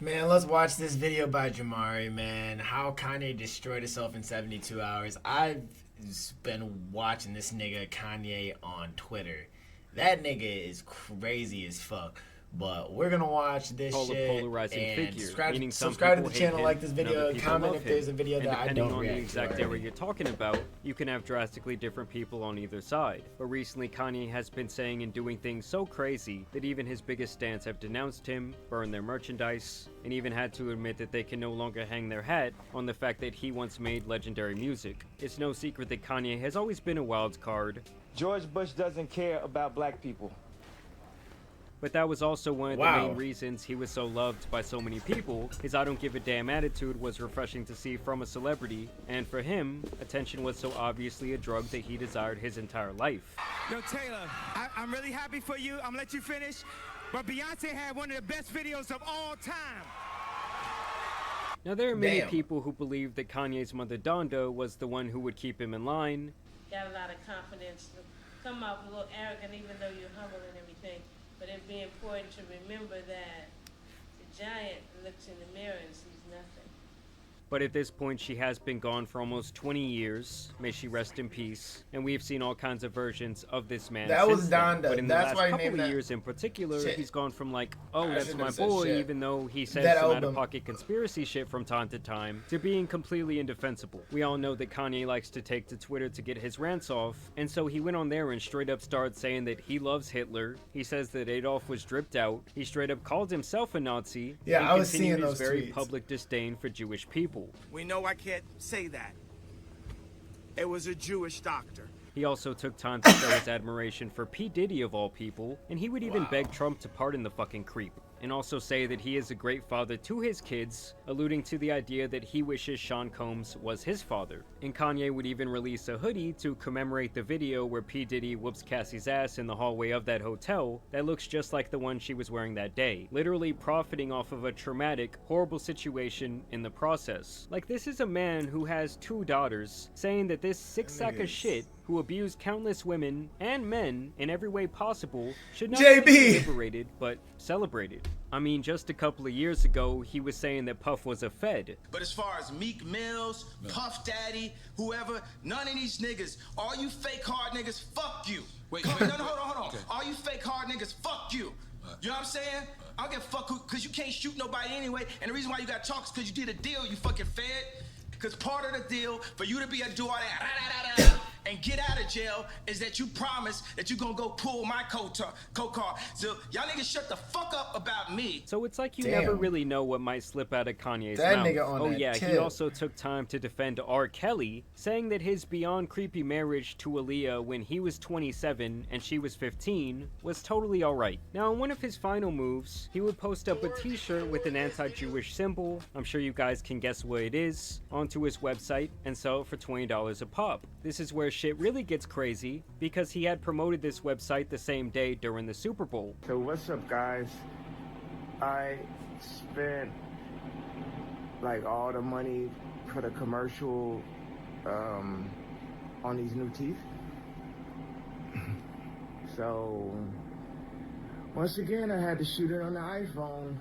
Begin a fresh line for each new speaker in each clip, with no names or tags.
Man, let's watch this video by Jamari, man. How Kanye destroyed himself in 72 hours. I've been watching this nigga Kanye on Twitter. That nigga is crazy as fuck. But we're gonna watch this
Call a
shit
polarizing
and
figure,
subscribe to
people
the
hate
channel,
him,
like this
and other
video,
people
comment
love
if there's a
him.
video
And
that I
depending
don't
on the
react
exact
to.
area you're talking about, you can have drastically different people on either side. But recently, Kanye has been saying and doing things so crazy that even his biggest stans have denounced him, burned their merchandise, and even had to admit that they can no longer hang their hat on the fact that he once made legendary music. It's no secret that Kanye has always been a wild card.
George Bush doesn't care about black people.
But that was also one of the
Wow.
main reasons he was so loved by so many people. His I don't give a damn attitude was refreshing to see from a celebrity, and for him, attention was so obviously a drug that he desired his entire life.
Yo, Taylor, I'm really happy for you. I'm gonna let you finish. But Beyonce had one of the best videos of all time.
Now there are many
Damn.
people who believe that Kanye's mother Donda was the one who would keep him in line.
Got a lot of confidence. Come off a little arrogant even though you're humble and everything. But it'd be important to remember that the giant looks in the mirror and sees nothing.
But at this point, she has been gone for almost 20 years. May she rest in peace. And we've seen all kinds of versions of this man
That was
since then.
Donda.
But in
That's
the
why
last
he
couple
named
of
that
years in particular,
shit.
he's gone from like, oh,
I
that's
shouldn't
my
have said
boy,
shit.
even though he says
That
some
album.
out-of-pocket conspiracy shit from time to time, to being completely indefensible. We all know that Kanye likes to take to Twitter to get his rants off, and so he went on there and straight up started saying that he loves Hitler. He says that Adolf was dripped out. He straight up called himself a Nazi.
Yeah,
and
I was
continued
seeing
his
those
very
tweets.
public disdain for Jewish people.
We know I can't say that. It was a Jewish doctor.
He also took time to show his admiration for P. Diddy of all people, and he would even
Wow.
beg Trump to pardon the fucking creep, and also say that he is a great father to his kids, alluding to the idea that he wishes Sean Combs was his father. And Kanye would even release a hoodie to commemorate the video where P. Diddy whoops Cassie's ass in the hallway of that hotel that looks just like the one she was wearing that day, literally profiting off of a traumatic, horrible situation in the process. Like, this is a man who has 2 daughters, saying that this sick sack of shit who abused countless women and men in every way possible should not
JB.
be liberated, but celebrated. I mean, just a couple of years ago, he was saying that Puff was a Fed.
But as far as Meek Mills, Puff Daddy, whoever, none of these niggas, all you fake hard niggas, fuck you.
Wait,
no,
wait.
hold on.
Okay.
All you fake hard niggas, fuck you. You know what I'm saying? I don't give a fuck who, cause you can't shoot nobody anyway, and the reason why you got talk is cause you did a deal, you fucking Fed. Cause part of the deal for you to be a do all that and get out of jail is that you promise that you gonna go pull my co-car. So y'all niggas shut the fuck up about me.
So it's like you
Damn.
never really know what might slip out of Kanye's
That
mouth.
nigga on
Oh
that
yeah, he
tip.
also took time to defend R. Kelly, saying that his beyond creepy marriage to Aaliyah when he was 27 and she was 15 was totally alright. Now in one of his final moves, he would post up a t-shirt with an anti-Jewish symbol, I'm sure you guys can guess what it is, onto his website and sell it for $20 a pop. This is where shit really gets crazy, because he had promoted this website the same day during the Super Bowl.
So what's up, guys? I spent like all the money for the commercial on these new teeth. So once again, I had to shoot it on the iPhone.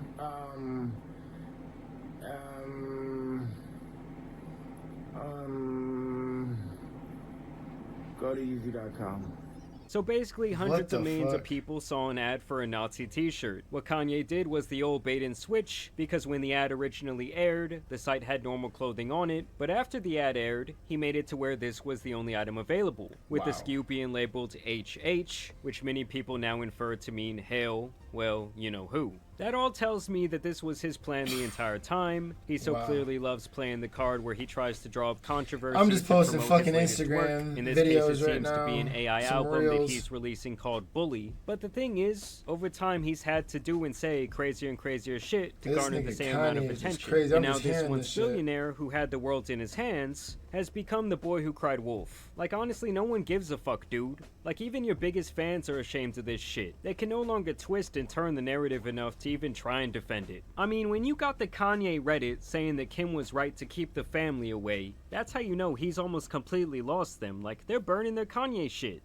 Go to Yeezy.com.
So basically, hundreds
the
of millions of
fuck?
people saw an ad for a Nazi t-shirt. What Kanye did was the old bait and switch, because when the ad originally aired, the site had normal clothing on it, but after the ad aired, he made it to where this was the only item available, with the
Wow.
SKU being labeled HH, which many people now infer to mean hail, well, you know who. That all tells me that this was his plan the entire time. He so
Wow.
clearly loves playing the card where he tries to draw up controversy.
I'm just
to
posting
promote his
fucking
latest work.
Instagram
In this
videos
case, it
right
seems to be an
now,
AI
some
album
reels.
that he's releasing called Bully. But the thing is, over time he's had to do and say crazier and crazier shit to
This
garner the
nigga
same amount of
Kanye is just
attention.
crazy.
And
I'm
now
just
this
hearing
once
this shit.
billionaire who had the world in his hands has become the boy who cried wolf. Like honestly, no one gives a fuck, dude. Like even your biggest fans are ashamed of this shit. They can no longer twist and turn the narrative enough to even try and defend it. I mean, when you got the Kanye Reddit saying that Kim was right to keep the family away, that's how you know he's almost completely lost them. Like, they're burning their Kanye shit.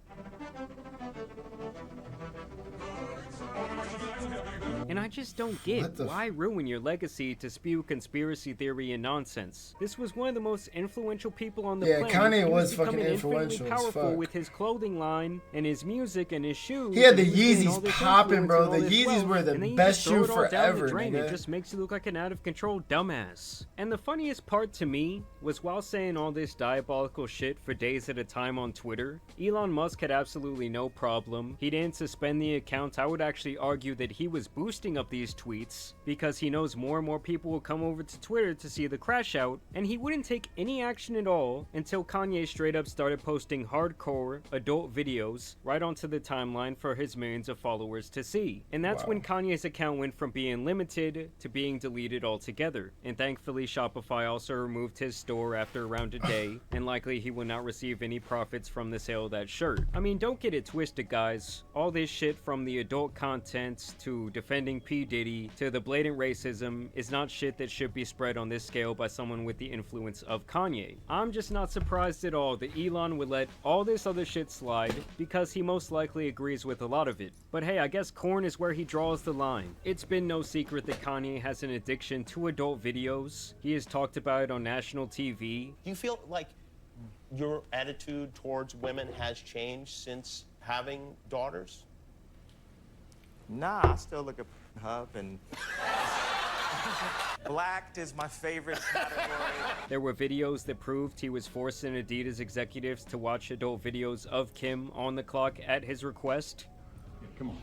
And I just don't get why ruin your legacy to spew conspiracy theory and nonsense. This was one of the most influential people on the planet.
Kanye
He
was fucking
becoming
influential
infinitely
as
powerful
fuck.
with his clothing line and his music and his shoes.
He had the
and he was getting all
Yeezys
this
popping, bro.
influence and all
The
this
Yeezys
wealth,
were the
and then you
best
just throw
shoe
it all down the
forever,
drain.
nigga.
It just makes you look like an out of control dumbass. And the funniest part to me was while saying all this diabolical shit for days at a time on Twitter, Elon Musk had absolutely no problem. He didn't suspend the account. I would actually argue that he was boosting up these tweets because he knows more and more people will come over to Twitter to see the crash out, and he wouldn't take any action at all until Kanye straight up started posting hardcore adult videos right onto the timeline for his millions of followers to see. And that's when Kanye's account went from being limited to being deleted altogether. And thankfully Shopify also removed his store after around a day, and likely he will not receive any profits from the sale of that shirt. I mean, don't get it twisted, guys. All this shit from the adult content to defending P. Diddy to the blatant racism is not shit that should be spread on this scale by someone with the influence of Kanye. I'm just not surprised at all that Elon would let all this other shit slide because he most likely agrees with a lot of it. But hey, I guess corn is where he draws the line. It's been no secret that Kanye has an addiction to adult videos. He has talked about it on national TV.
Do you feel like your attitude towards women has changed since having daughters?
Nah, I still look at Hub and blacked is my favorite category.
There were videos that proved he was forcing Adidas executives to watch adult videos of Kim on the clock at his request.
Come on.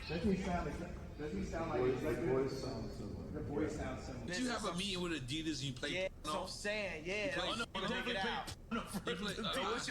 Doesn't he sound like the voice sounds similar? The voice sounds similar.
Did you have a meeting with Adidas and you played?
Yeah, that's what I'm saying. Yeah, check it out.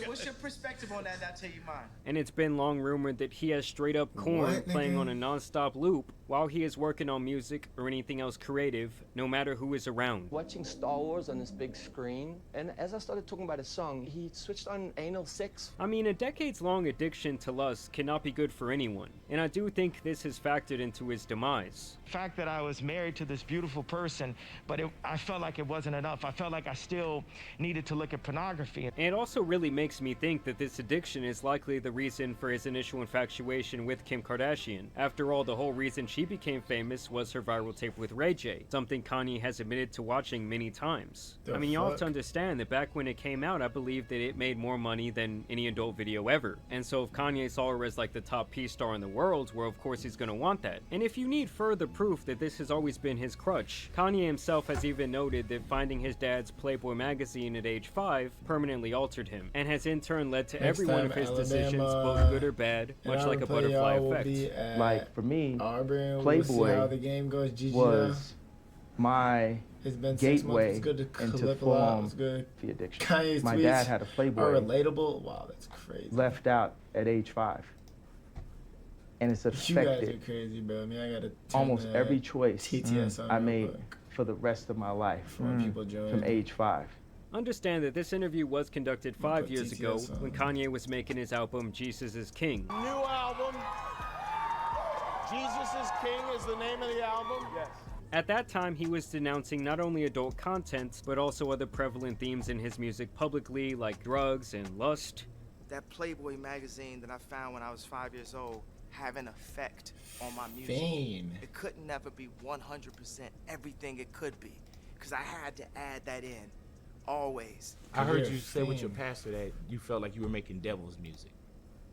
What's your perspective on that? And I'll tell you mine.
And it's been long rumored that he has straight up corn playing on a non-stop loop while he is working on music or anything else creative, no matter who is around.
Watching Star Wars on this big screen, and as I started talking about his song, he switched on anal sex.
I mean, a decades-long addiction to lust cannot be good for anyone, and I do think this has factored into his demise.
The fact that I was married to this beautiful person, but I felt like it wasn't enough. I felt like I still needed to look at pornography.
And it also really makes me think that this addiction is likely the reason for his initial infatuation with Kim Kardashian. After all, the whole reason she became famous was her viral tape with Ray J, something Kanye has admitted to watching many times. I mean, y'all have to understand that back when it came out, I believe that it made more money than any adult video ever. And so if Kanye saw her as like the top P-star in the world, well, of course he's gonna want that. And if you need further proof that this has always been his crutch, Kanye himself has even noted that finding his dad's Playboy magazine at age 5 permanently altered him, and has in turn led to every one of his decisions, both good or bad, much like a butterfly effect.
Like, for me,
Auburn,
Playboy
we'll see how the game goes.
was my
it's been 6 months.
gateway
It's good to
into
clip a lot.
form
It's good.
the addiction.
Kanye's
My
tweets
dad had a
are
Playboy
relatable. Wow, that's crazy.
left out at age 5. And it's
You guys
affected
are crazy, bro. I mean, I gotta
almost every choice
TTS on
I
real
made
quick
for the rest of my life
when people join.
from age 5.
Understand that this interview was conducted 5
put
years ago
TTS on.
when Kanye was making his album Jesus is King.
New album. Jesus is King is the name of the album.
Yes.
At that time, he was denouncing not only adult content, but also other prevalent themes in his music publicly, like drugs and lust.
That Playboy magazine that I found when I was 5 years old have an effect on my music.
Fame.
It could never be 100% everything it could be, because I had to add that in, always.
I heard
Career
you say with your
fame.
pastor that you felt like you were making devil's music.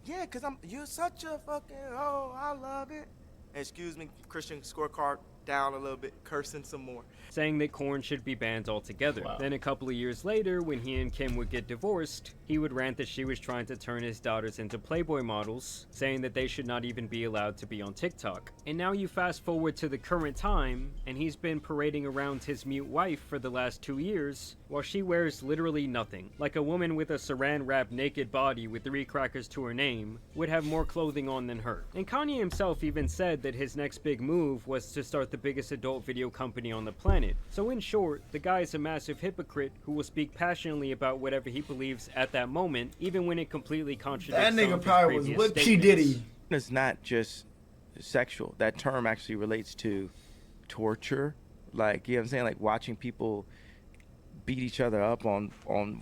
Yeah, because you're such a fucking, oh, I love it. Excuse me, Christian scorecard down a little bit, cursing some more.
Saying that corn should be banned altogether.
Wow.
Then a couple of years later, when he and Kim would get divorced, he would rant that she was trying to turn his daughters into Playboy models, saying that they should not even be allowed to be on TikTok. And now you fast forward to the current time, and he's been parading around his mute wife for the last 2 years, while she wears literally nothing. Like a woman with a saran-wrapped naked body with 3 crackers to her name would have more clothing on than her. And Kanye himself even said that his next big move was to start the biggest adult video company on the planet. So in short, the guy is a massive hypocrite who will speak passionately about whatever he believes at that moment, even when it completely contradicts
That
some
nigga
of his
probably was
previous
with P.
statements.
Diddy.
It's not just sexual. That term actually relates to torture. Like, you know what I'm saying? Like watching people beat each other up on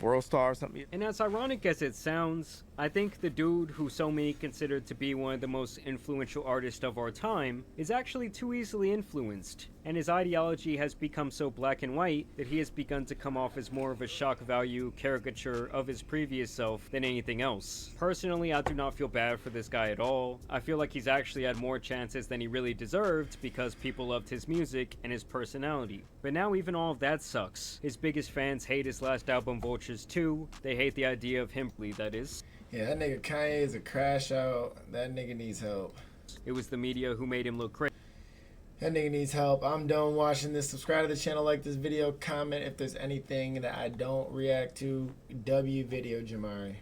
World Star or something.
And as ironic as it sounds, I think the dude who so many consider to be one of the most influential artists of our time is actually too easily influenced, and his ideology has become so black and white that he has begun to come off as more of a shock value caricature of his previous self than anything else. Personally, I do not feel bad for this guy at all. I feel like he's actually had more chances than he really deserved because people loved his music and his personality. But now even all of that sucks. His biggest fans hate his last album Vultures 2. They hate the idea of him, that is.
Yeah, that nigga Kanye is a crash out. That nigga needs help.
It was the media who made him look crazy.
That nigga needs help. I'm done watching this. Subscribe to the channel, like this video, comment if there's anything that I don't react to. W video, Jamari.